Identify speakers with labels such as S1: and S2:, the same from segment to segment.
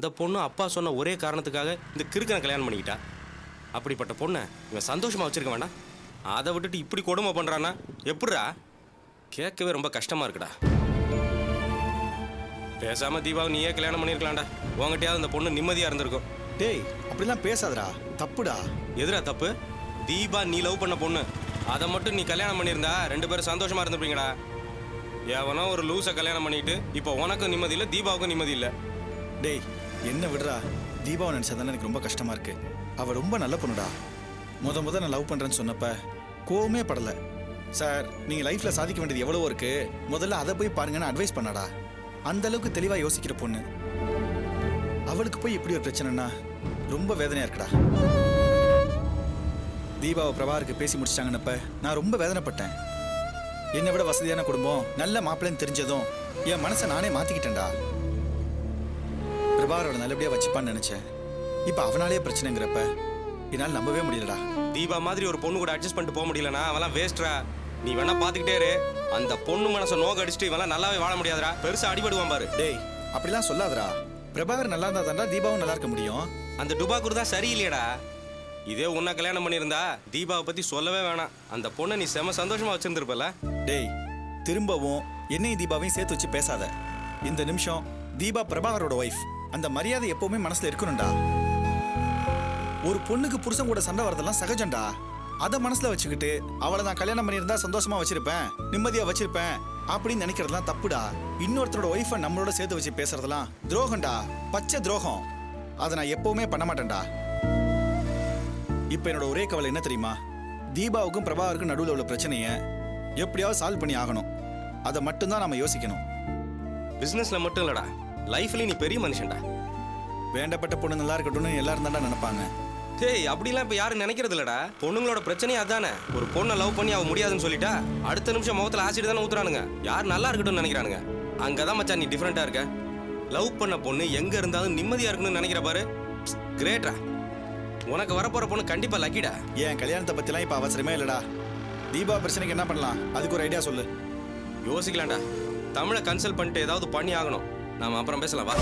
S1: அந்த பொண்ணு அப்பா சொன்ன ஒரே காரணத்துக்காக இந்த கிறுக்கனை கல்யாணம் பண்ணிக்கிட்டா. அப்படிப்பட்ட பொண்ணை இவன் சந்தோஷமா வச்சிருக்க வேண்டாம். அதை விட்டுட்டு இப்படி கொடுமை பண்றான்னா எப்படிடா? கேட்கவே ரொம்ப கஷ்டமா இருக்குடா. பேசாம தீபாவை நீயே கல்யாணம் பண்ணிருக்கலாம்டா. உங்ககிட்டயாவது அந்த பொண்ணு நிம்மதியா இருந்திருக்கும்.
S2: டேய் அப்படிலாம் பேசாதடா, தப்புடா.
S1: எதுடா தப்பு? தீபா நீ லவ் பண்ண பொண்ணு, அதை மட்டும் நீ கல்யாணம் பண்ணியிருந்தா 2 பேரும் சந்தோஷமா இருந்திருப்பீங்கடா. எவனோ ஒரு லூஸை கல்யாணம் பண்ணிட்டு இப்போ உனக்கும் நிம்மதி இல்லை, தீபாவுக்கும் நிம்மதி இல்லை.
S2: டேய் என்ன விடுறா, தீபாவை நினைச்சதானே எனக்கு ரொம்ப கஷ்டமா இருக்கு. அவள் ரொம்ப நல்ல பொண்ணுடா. முத நான் லவ் பண்றேன்னு சொன்னப்ப கோவமே படல. சார் நீங்க லைஃப்ல சாதிக்க வேண்டியது எவ்வளவோ இருக்கு, முதல்ல அதை போய் பாருங்கன்னு அட்வைஸ் பண்ணாடா. அந்த அளவுக்கு தெளிவா யோசிக்கிற பொண்ணு. அவளுக்கு போய் இப்படி ஒரு பிரச்சனைனா ரொம்ப வேதனையா இருக்குடா. தீபாவை பிரபாகருக்கு பேசி முடிச்சிட்டாங்கன்னப்ப நான் ரொம்ப வேதனைப்பட்டேன். என்னை விட வசதியான குடும்பம், நல்ல மாப்பிள்ளைன்னு தெரிஞ்சதும் என் மனசை நானே மாத்திக்கிட்டேன்டா. பிரபாகரோட நல்லபடியா வச்சுப்பான்னு நினைச்சேன். இப்ப அவனாலே பிரச்சனைங்கிறப்ப என்னால் நம்பவே முடியலடா.
S1: தீபா மாதிரி ஒரு பொண்ணு கூட அட்ஜஸ்ட் பண்ணிட்டு போக முடியலனா அவெல்லாம் வேஸ்ட்ரா. நீ வேணா பாத்துக்கிட்டே இரு. அந்த பொண்ணு மனசை நோக்க அடிச்சுட்டு இவெல்லாம் நல்லாவே வாழ முடியாதுடா. பெருசா அடிபடுவான் பாரு.
S2: டேய் அப்படிலாம் சொல்லாதடா. பிரபாகர் நல்லா இருந்தா தான்டா தீபாவும் நல்லா இருக்க முடியும்.
S1: அந்த டுபாக்கூர் தான் சரியில்லையடா. இதே உன்னை கல்யாணம் பண்ணியிருந்தா தீபாவை பத்தி சொல்லவே வேணாம். அந்த பொண்ணை நீ செம சந்தோஷமா வச்சிருந்திருப்பல.
S2: டேய் திரும்பவும் என்னையும் தீபாவையும் சேர்த்து வச்சு பேசாத. இந்த நிமிஷம் தீபா பிரபாகரோட ஒய்ஃப். அந்த மரியாதை எப்பவுமே மனசுல இருக்கணும்டா. ஒரு பொண்ணுக்கு புருஷன் கூட சண்டை வரதெல்லாம் சகஜம்டா. அதை மனசுல வச்சுக்கிட்டு அவளை நான் கல்யாணம் பண்ணியிருந்தா சந்தோஷமா வச்சிருப்பேன், நிம்மதியா வச்சிருப்பேன் அப்படின்னு நினைக்கிறதுலாம் தப்புடா. இன்னொருத்தரோட ஒய்ஃபை நம்மளோட சேர்த்து வச்சு பேசுறதெல்லாம் துரோகம்டா, பச்சை துரோகம். அதை நான் எப்பவுமே பண்ண மாட்டேன்டா. இப்ப என்னோட ஒரே கவலை என்ன தெரியுமா? தீபாவுக்கும் பிரபாகருக்கும் நடுவில் உள்ள பிரச்சனைய எப்படியாவது சால்வ் பண்ணி ஆகணும். அதை மட்டும்தான் நாம யோசிக்கணும்.
S1: பிசினஸ்ல மட்டும் இல்லடா, லைஃப்ல நீ பெரிய மனுஷன்டா.
S2: வேண்டப்பட்ட பொண்ணு நல்லா இருக்கட்டும்னு எல்லாரும் தான்டா நினைப்பாங்க.
S1: டேய் அப்படிலாம் இப்ப யாரும் நினைக்கிறது இல்லடா. பொண்ணுங்களோட பிரச்சனையே அதானே. ஒரு பொண்ணை லவ் பண்ணி அவ முடியாதுன்னு சொல்லிட்டா அடுத்த நிமிஷம் முகத்துல ஆசிட் தானே ஊத்துறானுங்க. யார் நல்லா இருக்கட்டும்னு நினைக்கிறானுங்க. அங்கதான் மச்சான் நீ டிஃபரெண்டா இருக்க. லவ் பண்ண பொண்ணு எங்க இருந்தாலும் நிம்மதியா இருக்கணும்னு நினைக்கிற பாரு. கிரேட்ரா. உனக்கு வரப்போற பொண்ணு கண்டிப்பா லக்கிடா.
S2: ஏன் கல்யாணத்தை பத்திலாம் இப்ப அவசரமே இல்லடா. தீபா பிரச்சனைக்கு என்ன பண்ணலாம், அதுக்கு ஒரு ஐடியா சொல்லு.
S1: யோசிக்கலாம்டா. தமிழை கன்சல்ட் பண்ணிட்டு ஏதாவது பண்ணி ஆகணும். நாம அப்புறம் பேசலாம் வா.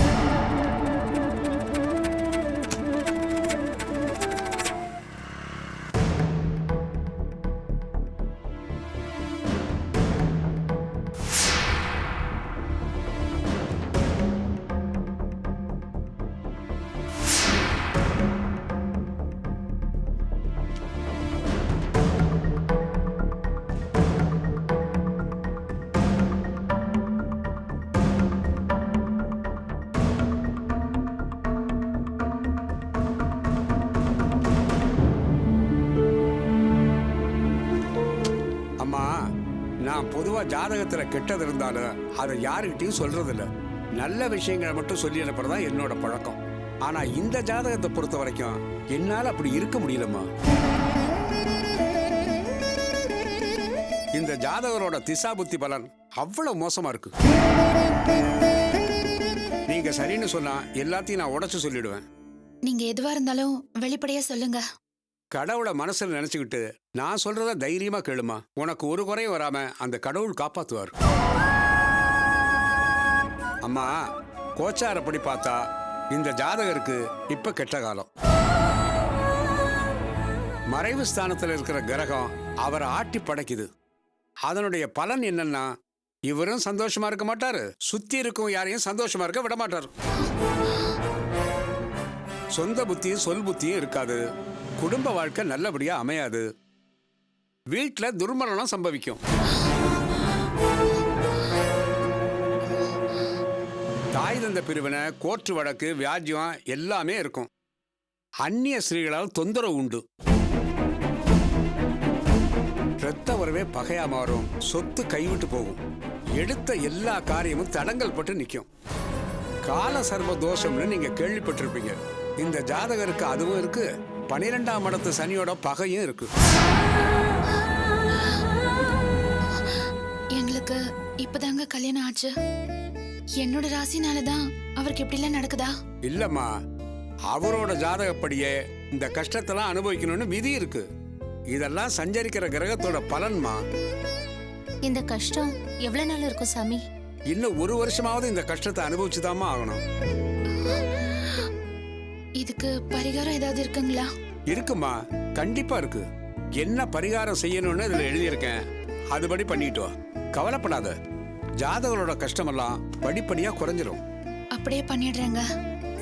S3: நான் பொதுவாக ஜாதகத்தில் கெட்டது இருந்தாலும் அதை யாருக்கிட்டையும் சொல்றதில்ல. நல்ல விஷயங்களை மட்டும் சொல்லி அனுப்புறதான் என்னோட பழக்கம். ஆனால் இந்த ஜாதகத்தை பொறுத்த வரைக்கும் என்னால் அப்படி இருக்க முடியலம்மா. இந்த ஜாதகரோட திசா புத்தி பலன் அவ்வளவு மோசமா இருக்கு. நீங்க சரின்னு சொன்னா எல்லாத்தையும் நான் உடைச்சு சொல்லிடுவேன்.
S4: நீங்க எதுவா இருந்தாலும் வெளிப்படையா சொல்லுங்க.
S3: கடவுளை மனசுல நினைச்சுக்கிட்டு நான் சொல்றத தைரியமா கேளுமா. உனக்கு ஒரு குறையும் வராம அந்த கடவுள் காப்பாத்துவார். அம்மா, கோச்சாரப்படி பார்த்தா இந்த ஜாதகருக்கு இப்ப கெட்ட காலம். மறைவு ஸ்தானத்தில் இருக்கிற கிரகம் அவரை ஆட்டி படைக்குது. அதனுடைய பலன் என்னன்னா, இவரும் சந்தோஷமா இருக்க மாட்டாரு, சுத்தி இருக்கும் யாரையும் சந்தோஷமா இருக்க விட மாட்டாரு. சொந்த புத்தியும் சொல் புத்தியும் இருக்காது. குடும்ப வாழ்க்கை நல்லபடியா அமையாது. வீட்டில் துர்மரணம் சம்பவிக்கும். தாய் தந்த பிரிவினை, கோர்ட்டு வழக்கு, வியாஜ்யம் எல்லாமே இருக்கும். அந்நிய ஸ்திரீகளால் தொந்தரவு உண்டு. இரத்த உறவே பகையா மாறும். சொத்து கைவிட்டு போகும். எடுத்த எல்லா காரியமும் தடங்கல் பட்டு நிற்கும். கால சர்வ தோஷம்னு நீங்க கேள்விப்பட்டிருப்பீங்க. இந்த ஜாதகருக்கு அதுவும் இருக்கு. 12ஆம் இடத்து சனியோட பகையும் இருக்கு.
S4: எங்களுக்கு இப்பதாங்க கல்யாணம் ஆச்சு. என்னோட ராசினாலதான் அவருக்கு இப்படி எல்லாம் நடக்குதா?
S3: இல்லம்மா, அவரோட ஜாதகப்படியே இந்த கஷ்டத்தெல்லாம் அனுபவிக்கணும்னு விதி இருக்கு. இதெல்லாம் சஞ்சரிக்கிற கிரகத்தோட பலன்மா.
S5: இந்த கஷ்டம் எவ்வளவு நாள் இருக்கும் சாமி?
S3: இன்னும் 1 வருஷமாவது இந்த கஷ்டத்தை அனுபவிச்சுதாம்மா ஆகணும்.
S4: இதுக்கு பரிகாரம் ஏதாவது இருக்குங்களா?
S3: இருக்குமா, கண்டிப்பா இருக்கு. என்ன பரிகாரம் செய்யணும்னு இதுல எழுதியிருக்கேன், அதுபடி பண்ணிட்டு வா. கவலைப்படாத, ஜாதகரோட கஷ்டமெல்லாம் படிப்படியா குறைஞ்சிரும்.
S4: அப்படியே பண்ணிடுறேங்க.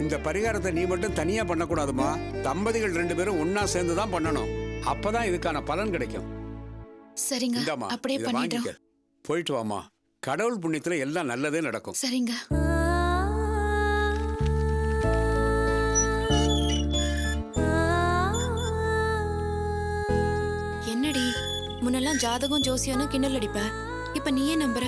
S3: இந்த பரிகாரத்தை நீ மட்டும் தனியா பண்ணக்கூடாதுமா. தம்பதிகள் 2 பேரும் ஒன்னா சேர்ந்து தான் பண்ணணும். அப்பதான் இதுக்கான பலன் கிடைக்கும்.
S4: சரிங்க,
S3: இந்தாம்மா,
S4: அப்படியே
S3: இதை
S4: பண்ணிடுறோம்.
S3: வாங்கிக்க. போயிட்டு வாமா. கடவுள் புண்ணியத்துல எல்லாம் நல்லதே நடக்கும்.
S4: சரிங்க.
S6: என்னடி முன்னெல்லாம் ஜாதகம் ஜோசியம்னு கிண்டல் அடிப்ப, இப்ப நீயே நம்புற?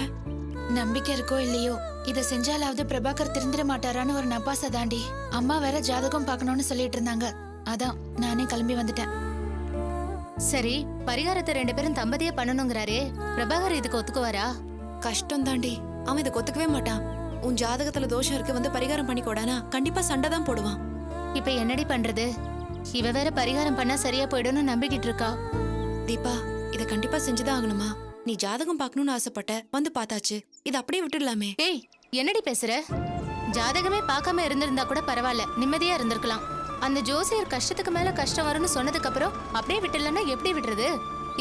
S4: நம்பிக்கை இருக்கோ இல்லையோ, இத செஞ்சாலாவது பிரபாகர் திருந்திர மாட்டாரான்னு ஒரு நப்பாசை தாண்டி. அம்மா வேற ஜாதகம் பார்க்கணும்னு சொல்லிட்டு இருந்தாங்க. அதான் நானே கிளம்பி வந்துட்டேன்.
S5: சரி, பரிகாரத்தை 2 பேரும் தம்பதியே பண்ணணுங்கிறாரே, பிரபாகர் இதுக்கு ஒத்துக்குவாரா?
S6: கஷ்டம் தாண்டி, அவன் இதை ஒத்துக்கவே மாட்டான். உன் ஜாதகத்துல தோஷம் இருக்கு, வந்து பரிகாரம் பண்ணி கூடானா கண்டிப்பா சண்டை தான் போடுவான்.
S5: இப்ப என்னடி பண்றது? இவ வேற பரிகாரம் பண்ணா சரியா போயிடும்னு நம்பிக்கிட்டு இருக்கா.
S6: தீபா, இத கண்டிப்பா செஞ்சுதான் ஆகணுமா? நீ ஜாதகம் பார்க்கணும்னு ஆசைப்பட்ட, வந்து பார்த்தாச்சு. இத அப்படியே விட்டுடலாமே.
S5: ஏய், என்னடி பேசுற? ஜாதகமே பார்க்காம இருந்திருந்தா கூட பரவாயில்ல, நிம்மதியா இருந்திருக்கலாம். அந்த ஜோசியர் கஷ்டத்துக்கு மேல கஷ்டம் வரும்னு சொன்னதுக்கு அப்புறம் அப்படியே விட்டுலன்னா எப்படி விடுறது?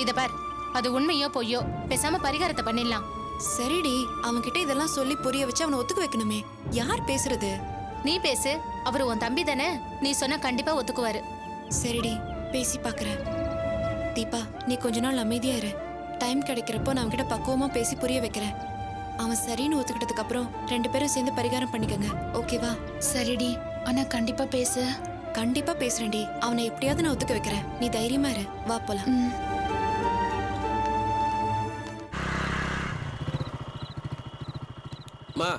S5: இத பார், அது உண்மையோ பொய்யோ, பேசாம பரிகாரத்தை பண்ணிடலாம்.
S6: சரிடி, அவன்கிட்ட இதெல்லாம் சொல்லி புரிய வச்சு அவனை ஒத்துக்க வைக்கணுமே. யார் பேசுறது?
S5: நீ பேசு, அவரு உன் தம்பி தானே, நீ சொன்னா கண்டிப்பா ஒத்துக்குவாரு.
S6: சரிடி, பேசி பாக்குறேன். தீபா, நீ கொஞ்ச நாள் அமைதியா இரு. டைம் கிடைக்கிறப்போ நான் அவன்கிட்ட பக்குவமா பேசி புரிய வைக்கிறேன். அவன் சரின்னு ஒத்துக்கிட்டதுக்கு அப்புறம் 2 பேரும் சேர்ந்து பரிகாரம் பண்ணிக்கங்க, ஓகேவா?
S4: சரிடி, ஆனா கண்டிப்பா பேசு.
S6: கண்டிப்பா பேசுறேன்டி. அவனை எப்படியாவது நான் ஒத்துக்க வைக்கிறேன். நீ தைரியமா இரு, வா போலாம்.
S4: ம்.
S7: மா,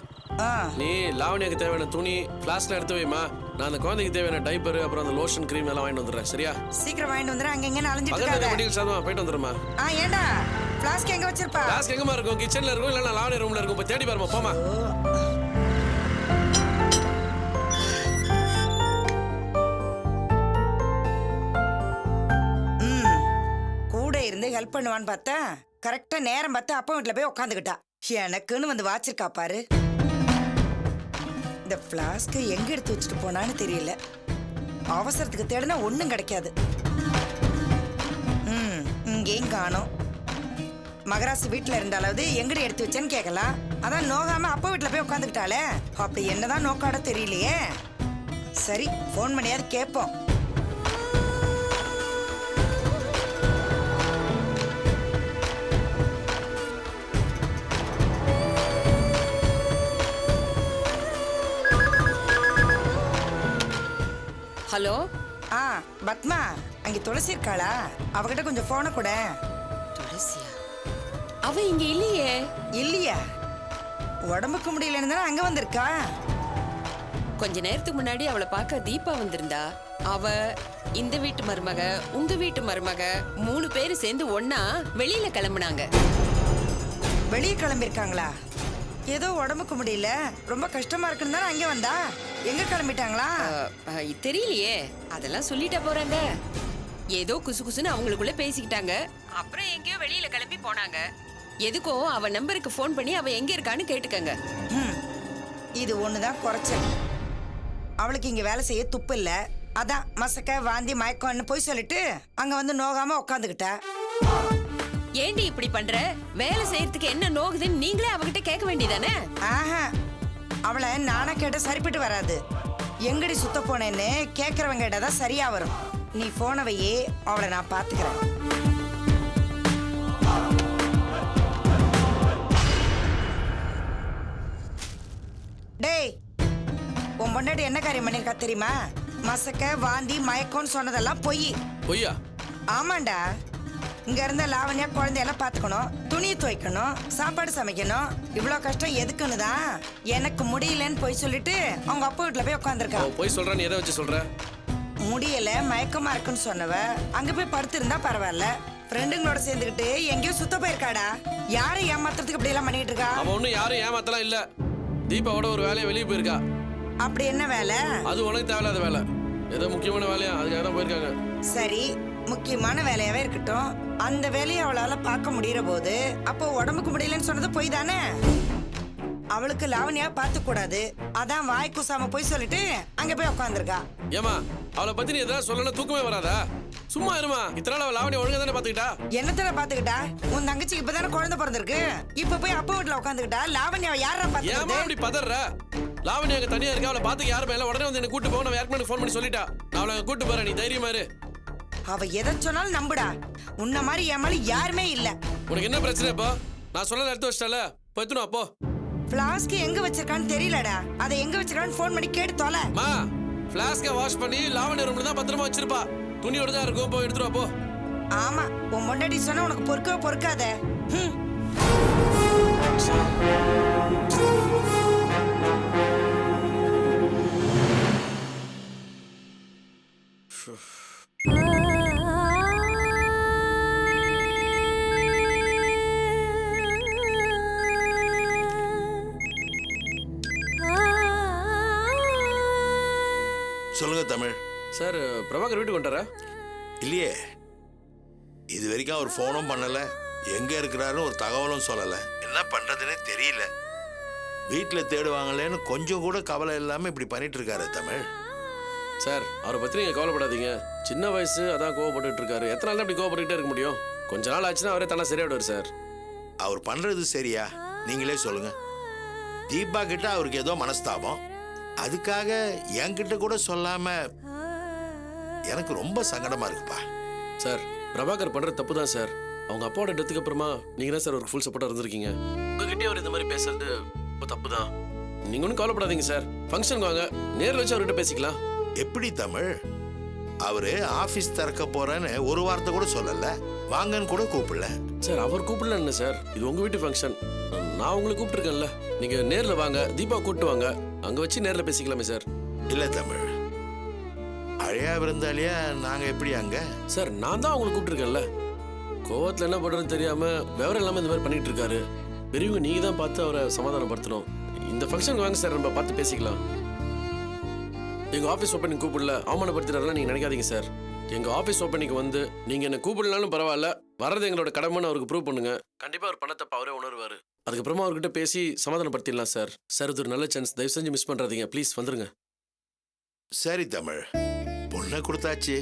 S7: நீ லாவணியாக்கு தேவையான துணி ஃபிளாஸ்க்ல எடுத்து வைமா. நான் அந்த குழந்தைக்கு தேவையான டைப்பர், அப்புறம் அந்த லோஷன் கிரீம் எல்லாம் வாங்கிட்டு வந்துடுறேன். சரியா?
S8: சீக்கிரம் வாங்கிட்டு வந்துடுறேன். அங்க எங்க அலைஞ்சிட்டு
S7: பக்கத்துல
S8: இருக்காத.
S7: வண்டியில் சாதமா போயிட்டு வந்துடுமா.
S8: ஏண்டா ஃப்ளாஸ்க் எங்க வச்சிருப்பா?
S7: ஃபிளாஸ்க் எங்கம்மா இருக்கும்? கிச்சன்ல இருக்கும், இல்லைன்னா லாவணி ரூம்ல இருக்கும். போய் தேடி பாருமா, போமா.
S8: கூட இருந்து ஹெல்ப் பண்ணுவான்னு பார்த்தா கரெக்டா நேரம் பார்த்து அப்பா வீட்டுல போய் உட்காந்துக்கிட்டா. எனக்குன்னு வந்து வாச்சிருக்கா பாரு. இந்த ஃப்ளாஸ்க் எங்க எடுத்து வச்சுட்டு போனான்னு தெரியல. அவசரத்துக்கு தேடினா ஒண்ணும் கிடைக்காது. இங்கேயும் காணோம். மகராசு வீட்டுல இருந்தாலாவது எங்கடி எடுத்து வச்சேன்னு கேட்கலாம். அதான் நோகாம அப்பா வீட்டுல போய் உட்காந்துக்கிட்டாளே. அப்படி என்னதான் நோக்காட தெரியலையே. சரி, போன் பண்ணியாவது கேட்போம்.
S9: ஹலோ.
S8: பத்மா, அங்க துளசி இருக்காளா? அவகிட்ட கொஞ்சம் போன கூட.
S9: துளசியா? அவ இங்க இல்லையே.
S8: இல்லையா? உடம்புக்கு முடியலன்னு தானே அங்க வந்திருக்கா.
S9: கொஞ்ச நேரத்துக்கு முன்னாடி அவளை பார்க்க தீபா வந்திருந்தா. அவ, இந்த வீட்டு மருமக, உங்க வீட்டு மருமக 3 பேரும் சேர்ந்து ஒன்னா வெளியில கிளம்புனாங்க.
S8: வெளியே கிளம்பிருக்காங்களா? ஏதோ உடம்புக்கு முடியல, ரொம்ப கஷ்டமா இருக்குன்னு தானே அங்க வந்தா. எங்க கிளம்பிட்டாங்களா?
S9: தெரியலையே. அதெல்லாம் சொல்லிட்டா போறாங்க. ஏதோ குசு குசுன்னு அவங்களுக்குள்ள பேசிக்கிட்டாங்க. அப்புறம் எங்கேயோ வெளியில கிளம்பி போனாங்க. எதுக்கோ அவ நம்பருக்கு ஃபோன் பண்ணி அவ எங்க இருக்கான்னு கேட்டுக்கங்க.
S8: இது ஒண்ணுதான் குறைச்சல். அவளுக்கு இங்க வேலை செய்ய துப்பு இல்ல. அதான் மசக்க வாந்தி மயக்கம்னு போய் சொல்லிட்டு அங்க வந்து நோகாம உட்காந்துக்கிட்டா.
S9: ஏண்டி இப்படி பண்ற? வேலை செய்யறதுக்கு என்ன நோகுதுன்னு நீங்களே அவகிட்ட கேட்க வேண்டியதானே?
S8: அவளை நானா கேட்ட சரிப்பட்டு வராது. எங்கடி சுத்த போனேன்னு கேட்கறவங்க தான் சரியா வரும். நீ போனவையே, அவளை நான் பாத்துக்கிறேன். டேய், உன் பொண்டாட்டி என்ன காரியம் பண்ணிருக்கா தெரியுமா? மசக்க வாந்தி மயக்கம்னு சொன்னதெல்லாம் பொய்.
S7: பொய்யா?
S8: ஆமாண்டா. இங்க இருந்த லாவண்யா குழந்தையெல்லாம் பாத்துக்கணும், துணி துவைக்கணும், சாப்பாடு சமைக்கணும். இவ்வளவு கஷ்டம் எதுக்குன்னு தான் எனக்கு முடியலன்னு போய் சொல்லிட்டு அவங்க அப்பா வீட்டுல போய் உட்காந்துருக்கா.
S7: போய் சொல்ற, நீ எதை வச்சு சொல்ற?
S8: முடியல, மயக்கமா இருக்குன்னு சொன்னவ அங்க போய் படுத்திருந்தா பரவாயில்ல. ஃப்ரெண்டுங்களோட சேர்ந்துக்கிட்டு எங்கேயோ சுத்த போயிருக்காடா. யாரை ஏமாத்துறதுக்கு இப்படி எல்லாம் பண்ணிட்டு இருக்கா?
S7: அவ ஒண்ணும் யாரும் ஏமாத்தலாம் இல்ல. தீபாவோட ஒரு வேலையை வெளியே போயிருக்கா.
S8: அப்படி என்ன வேலை?
S7: அது உனக்கு தேவையில்லாத வேலை. ஏதோ முக்கியமான வேலையா, அதுக்காக தான் போயிருக்காங்க.
S8: சரி, முக்கியமான வேலையாவே இருக்கட்டும். அந்த வேலையை அவளால பார்க்க முடியற போது அப்போ உடம்புக்கு முடியலன்னு சொன்னது பொய் தானே? அவளுக்கு லாவண்யா பார்த்து கூடாது, அதான் வாய் கூசாம போய் சொல்லிட்டு அங்க போய் உட்காந்துருக்கா.
S7: ஏமா அவளை பத்தி நீ எதாவது சொல்லணும் தூக்கமே வராதா? சும்மா இருமா, இத்தனை நாள் அவள் லாவணியா ஒழுங்கா தானே பாத்துக்கிட்டா?
S8: என்னத்துல பாத்துக்கிட்டா? உன் தங்கச்சிக்கு இப்பதானே குழந்தை பிறந்திருக்கு, இப்ப போய் அப்பா வீட்டுல உட்காந்துக்கிட்டா. லாவண்யாவை யாரா
S7: ஏமா
S8: பாத்துக்கிட்டு?
S7: அப்படி பதற? லாவணி அங்க தனியா இருக்கா, அவளை பாத்துக்க யாருமே இல்ல. உடனே வந்து என்ன கூட்டு போக, நான் யாருக்கு ஃபோன் பண்ணி சொல்லிட்டா. நான் அவளை கூட்டு போறேன், நீ தைரியமா இரு.
S8: அவ எதை சொன்னாலும் நம்புடா. உன்ன மாதிரி என் மேல யாருமே இல்ல.
S7: உனக்கு என்ன பிரச்சனை இப்போ? நான் சொல்ல எடுத்து வச்சிட்டல, போய்த்துணும் அப்போ.
S8: பிளாஸ்க் எங்க வச்சிருக்கான்னு தெரியலடா, அதை எங்க வச்சிருக்கான்னு ஃபோன் பண்ணி கேட்டு தொலை.
S7: மா ஃப்ளாஸ்கை வாஷ் பண்ணி லாவண்யா ரூம்ல தான் பத்திரமா வச்சிருப்பா. துணியோட தான் இருக்கும், போய் எடுத்துட்டு வா போ.
S8: ஆமா, உன் முன்னாடி சொன்னா உனக்கு பொறுக்கவே பொறுக்காத.
S10: சொல்லுங்க தமிழ்.
S7: சார் பிரபாகர் வீட்டுக்கு வந்துட்டாரா?
S10: இல்லையே, இது வரைக்கும் அவர் ஃபோனும் பண்ணல, எங்க இருக்கிறாருன்னு ஒரு தகவலும் சொல்லல. என்ன பண்றதுன்னே தெரியல. வீட்டில் தேடுவாங்களேன்னு கொஞ்சம் கூட கவலை இல்லாம இப்படி பண்ணிட்டு இருக்காரு தமிழ்.
S7: சார் அவரை பத்தி நீங்க கவலைப்படாதீங்க. சின்ன வயசு, அதான் கோவப்பட்டு இருக்காரு. எத்தனை நாள் அப்படி கோவப்பட்டுட்டே இருக்க முடியும்? கொஞ்ச நாள் ஆச்சுன்னா அவரே தானே சரியாயிடுவார் சார்.
S10: அவர் பண்றது சரியா நீங்களே சொல்லுங்க. தீபா கிட்ட அவருக்கு ஏதோ மனஸ்தாபம், அதுக்காக என்கிட்ட கூட சொல்லாம எனக்கு ரொம்ப சங்கடமா இருக்குப்பா.
S7: சார் பிரபாகர் பண்ற தப்பு தான் சார். அவங்க அப்பாவோட டெத்துக்கு அப்புறமா நீங்க தான் சார் ஒரு ஃபுல் சப்போர்ட்டா இருந்திருக்கீங்க. உங்ககிட்டயே அவர் இந்த மாதிரி பேசுறது ரொம்ப தப்பு தான். நீங்க ஒன்றும் கவலைப்படாதீங்க சார். ஃபங்க்ஷன் வாங்க, நேரில் வச்சு அவர்கிட்ட பேசிக்கலாம்.
S10: எப்படி தமிழ்? அவரு ஆபீஸ் திறக்க போறேன்னு ஒரு வார்த்தை கூட சொல்லல, வாங்கன்னு கூட கூப்பிடல.
S7: சார் அவர் கூப்பிடல என்ன சார், இது உங்க வீட்டு ஃபங்க்ஷன். நான் உங்களை கூப்பிட்டுருக்கேன்ல, நீங்க நேர்ல வாங்க, தீபா கூப்பிட்டு வாங்க, அங்க வச்சு நேர்ல பேசிக்கலாமே சார்.
S10: இல்ல தமிழ், அழையா விருந்தாளியா நாங்க எப்படி அங்க?
S7: சார் நான் தான் உங்களை கூப்பிட்டுருக்கேன்ல. கோவத்துல என்ன பண்றதுன்னு தெரியாம விவரம் இல்லாம இந்த மாதிரி பண்ணிட்டு இருக்காரு. பெரியவங்க நீங்க தான் பார்த்து அவரை சமாதானப்படுத்தணும். இந்த ஃபங்க்ஷனுக்கு வாங்க சார், நம்ம பார்த்து பேசிக்கலாம். எங்க ஆஃபீஸ் ஓப்பனிங் கூப்பிடல, அவமானப்படுத்துறாருலாம் நீங்க நினைக்காதீங்க சார். எங்க ஆஃபீஸ் ஓப்பனிங் வந்து நீங்க என்ன கூப்பிடலாலும் பரவாயில்ல, வர்றது எங்களோட கடமைன்னு அவருக்கு ப்ரூவ் பண்ணுங்க. கண்டிப்பா அவர் பண்ணத்தப்ப அவரே உணர்வாரு. அதுக்கப்புறமா அவர்கிட்ட பேசி சமாதானப்படுத்திடலாம் சார். சார் இது ஒரு நல்ல சான்ஸ், தயவு செஞ்சு மிஸ் பண்றாதீங்க ப்ளீஸ், வந்துருங்க.
S10: சரி தமிழ், பொண்ணை கொடுத்தாச்சு,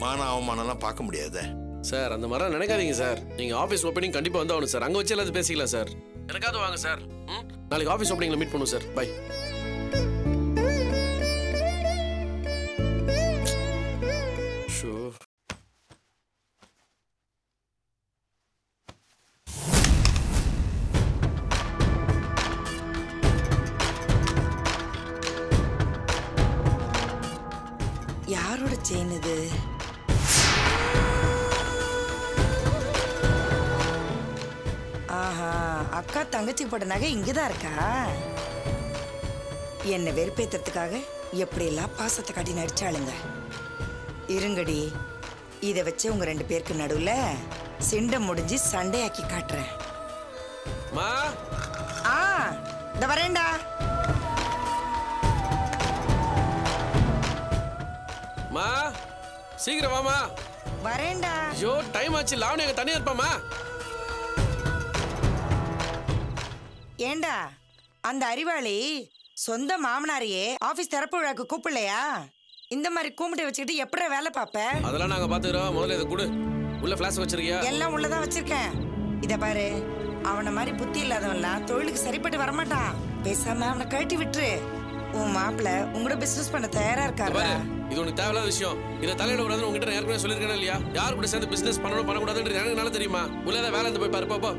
S10: மான அவமானம்லாம் பார்க்க முடியாத
S7: சார். அந்த மாதிரி நினைக்காதீங்க சார். நீங்க ஆஃபீஸ் ஓப்பனிங் கண்டிப்பா வந்து ஆகணும் சார். அங்க வச்சு எல்லாத்தையும் பேசிக்கலாம் சார். எனக்காவது வாங்க சார். நாளைக்கு ஆஃபீஸ் ஓப்பனிங்ல மீட் பண்ணுவோம் சார். பை.
S8: யாரோட செயின் இது? ஆஹா, அக்கா தங்கச்சி போட்ட நகை இங்கதான் இருக்கா? என்ன வெறுப்பேத்துறதுக்காக எப்படியெல்லாம் பாசத்தை காட்டி நடிச்சாளுங்க. இருங்கடி, இதை வச்சு உங்க 2 பேருக்கு நடுவுல சிண்டை முடிஞ்சு சண்டையாக்கி காட்டுறேன்.
S7: மா
S8: ஆ, இந்த வரேன்டா.
S7: மா சீக்கிரம் வாமா.
S8: வரேன்டா.
S7: ஐயோ டைம் ஆச்சு, லாவணி அங்க தனியா இருப்பாமா.
S8: ஏண்டா, அந்த அறிவாளி சொந்த மாமனாரையே ஆபீஸ் திறப்பு விழாக்கு கூப்பிடலையா? இந்த மாதிரி கூமிட்டை வச்சுக்கிட்டு எப்படி வேலை பார்ப்ப?
S7: அதெல்லாம் நாங்க பாத்துக்கிறோம். முதல்ல இதை கொடு. உள்ள ஃபிளாஷ் வச்சிருக்கியா?
S8: எல்லாம் உள்ளதான் வச்சிருக்கேன். இத பாரு, அவனை மாதிரி புத்தி இல்லாதவன்லாம் தொழிலுக்கு சரிப்பட்டு வரமாட்டான். பேசாம அவனை கழட்டி விட்டுரு. உன் மாப்பிள்ள உங்களோட பிசினஸ் பண்ண தயாரா இருக்காரு.
S7: இது உனக்கு தேவையில்லாத விஷயம். இதை தலையிட கூடாதுன்னு உங்ககிட்ட நான் ஏற்கனவே சொல்லியிருக்கேன் இல்லையா? யார் கூட சேர்ந்து பிசினஸ் பண்ணணும் பண்ணக்கூடாதுன்னு எனக்கு நல்லா தெரியுமா? உள்ள ஏதாவது வேலை இருந்து போய் பாரு. போ.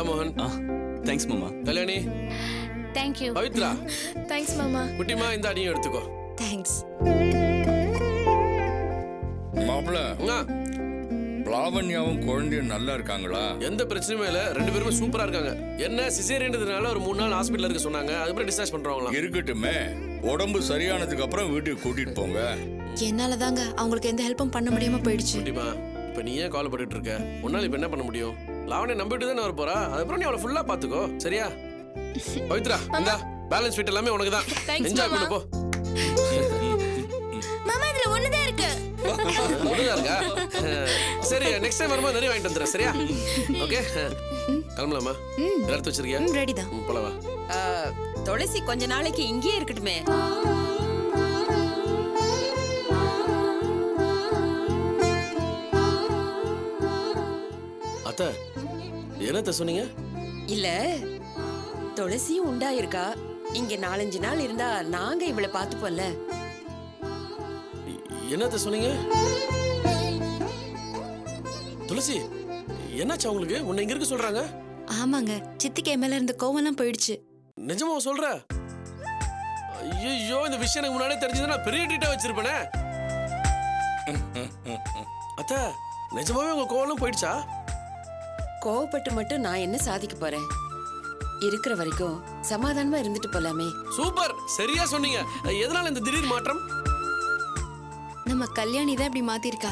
S7: மோகன்.
S11: தேங்க்ஸ் மாமா.
S7: Kalyani.
S5: Thank you.
S7: Pavithra.
S6: Thanks மாமா.
S7: குட்டிமா இந்த அடியும் எடுத்துக்கோ.
S6: தேங்க்ஸ்.
S12: மாப்பிள்ள, லாவண்யாவும் குழந்தையும் நல்லா இருக்காங்களா?
S7: எந்த பிரச்சனையும் இல்ல, 2 பேருமே சூப்பரா இருக்காங்க. என்ன சிசேரியன்றதுனால ஒரு 3 நாள் ஹாஸ்பிடல்ல இருக்க சொன்னாங்க. அதுக்கப்புறம் டிஸ்சார்ஜ் பண்றவங்களா?
S12: இருக்கட்டுமே, உடம்பு சரியானதுக்கு அப்புறம் வீட்டுக்கு கூட்டிட்டு போங்க.
S6: என்னால தாங்க அவங்களுக்கு எந்த ஹெல்ப்பும் பண்ண முடியாம போயிடுச்சு.
S7: குட்டிமா இப்ப நீ ஏன் கவலைப்பட்டுட்டு இருக்க உன்னால இப்ப என்ன பண்ண முடியும்? லாவண்யா நம்பிட்டு தானே வர போறா, அதுக்கப்புறம் நீ அவளை ஃபுல்லா பாத்துக்கோ, சரியா? பவித்ரா இந்தா பேலன்ஸ் ஷீட் எல்லாமே உனக்கு தான். என்ஜாய் பண்ணு போ.
S6: மாமா இதுல ஒண்ணுதான் இருக்கு.
S7: ஒண்ணுதான் இருக்கா? சரி நெக்ஸ்ட் டைம் வரும்போது நிறைய வாங்கிட்டு வந்துடுறேன், சரியா? ஓகே கிளம்பலாமா? எடுத்து வச்சிருக்கியா?
S6: ரெடி தான்.
S7: போலவா?
S9: துளசி கொஞ்ச நாளைக்கு இங்கேயே இருக்கட்டுமே.
S7: அத்தை என்னத்த சொன்னீங்க?
S9: இல்ல துளசியும் உண்டாயிருக்கா, இங்க 4-5 நாள் இருந்தா நாங்க இவளை பாத்துப்போம்ல.
S7: என்னத்த சொன்னீங்க? துளசி என்னாச்சு உங்களுக்கு? உன்னை இங்க இருக்க சொல்றாங்க?
S6: ஆமாங்க, சித்திக்கு என் மேல இருந்த கோவம்லாம் போயிடுச்சு.
S7: நிஜமா சொல்ற? ஐயோ இந்த விஷயம் எனக்கு முன்னாடியே தெரிஞ்சதுன்னா நான் பெரிய ட்ரீட்டா வச்சிருப்பேனே. அத்த நிஜமாவே உங்க கோவம் போயிடுச்சா?
S9: கோவப்பட்டு மட்டும் நான் என்ன சாதிக்க போறேன்? இருக்கிற வரைக்கும் சமாதானமா இருந்துட்டு போலாமே.
S7: சூப்பர், சரியா சொன்னீங்க. எதனால இந்த திடீர் மாற்றம்?
S6: நம்ம கல்யாணி தான் இப்படி மாத்திருக்கா.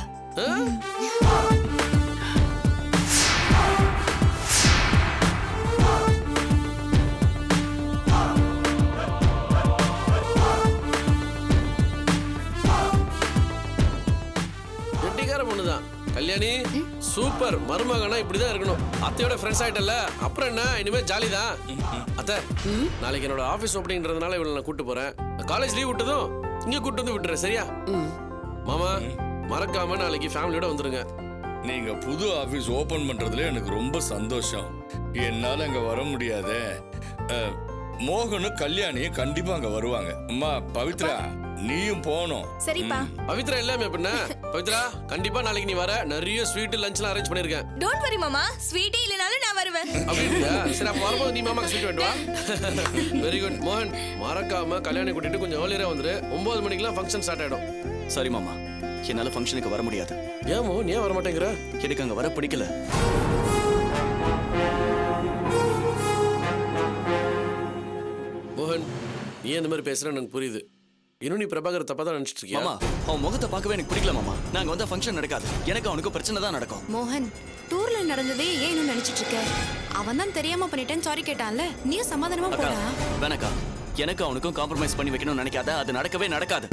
S7: கெட்டிக்கார பொண்ணுதான் கல்யாணி. சூப்பர், மருமகனா இப்படிதான் இருக்கணும். அத்தையோட ஃப்ரெண்ட்ஸ் ஆயிட்டல, அப்புறம் என்ன இனிமே ஜாலி தான். அத்தை நாளைக்கு என்னோட ஆபீஸ் ஓப்பனிங்ன்றதுனால இவளை நான் கூட்டு போறேன். காலேஜ் லீவ் விட்டதும் இங்க கூட்டு வந்து விட்டுறேன், சரியா? மாமா மறக்காம நாளைக்கு ஃபேமிலியோட வந்துருங்க.
S12: நீங்க புது ஆபீஸ் ஓபன் பண்றதுல எனக்கு ரொம்ப சந்தோஷம். என்னால அங்க வர முடியாதே. மோகனும் கல்யாணியும் கண்டிப்பா அங்க வருவாங்க. அம்மா பவித்ரா நீயும் போகணும்.
S6: சரிப்பா.
S7: பவித்ரா எல்லாமே அப்படின்னா பவித்ரா கண்டிப்பா நாளைக்கு நீ வர. நிறைய ஸ்வீட் லஞ்ச்லாம் அரேஞ்ச் பண்ணிருக்கேன்.
S6: டோன்ட் வரி மாமா, ஸ்வீட்டே இல்லனாலும் நான் வருவேன்.
S7: அப்படியா? சரி அப்ப வரும்போது நீ மாமாக்கு ஸ்வீட் வேண்டு வா. Very good. மோகன் மறக்காம கல்யாணம் கூட்டிட்டு கொஞ்சம் ஏர்லியரா வந்துரு. 9 மணிக்கெல்லாம் ஃபங்க்ஷன் ஸ்டார்ட் ஆயிடும்.
S2: சரி மாமா, என்னால ஃபங்க்ஷனுக்கு வர முடியாது.
S7: ஏன் மோகன் ஏன் வர மாட்டேங்கிற?
S2: எனக்கு அங்க வர பிடிக்கல.
S7: மோகன் நீ இந்த மாதிரி பேசுற எனக்கு புரியுது. இன்னும் நீ பிரபாகர் தப்பா தான் நினைச்சிட்டு இருக்கியா?
S2: மாமா அவன் முகத்தை பார்க்கவே எனக்கு பிடிக்கல மாமா. நாங்க வந்தா ஃபங்க்ஷன் நடக்காது. எனக்கு அவனுக்கு பிரச்சனை தான் நடக்கும்.
S6: மோகன், டூர்ல நடந்ததே ஏன் இன்னும் நினைச்சிட்டு இருக்க? அவன் தான் தெரியாம பண்ணிட்டேன்னு சாரி கேட்டான்ல, நீயும் சமாதானமா
S2: அக்கா
S6: போடா.
S2: வேணாக்கா, எனக்கு அவனுக்கும் காம்ப்ரமைஸ் பண்ணி வைக்கணும்னு நினைக்காத. அது நடக்கவே நடக்காது.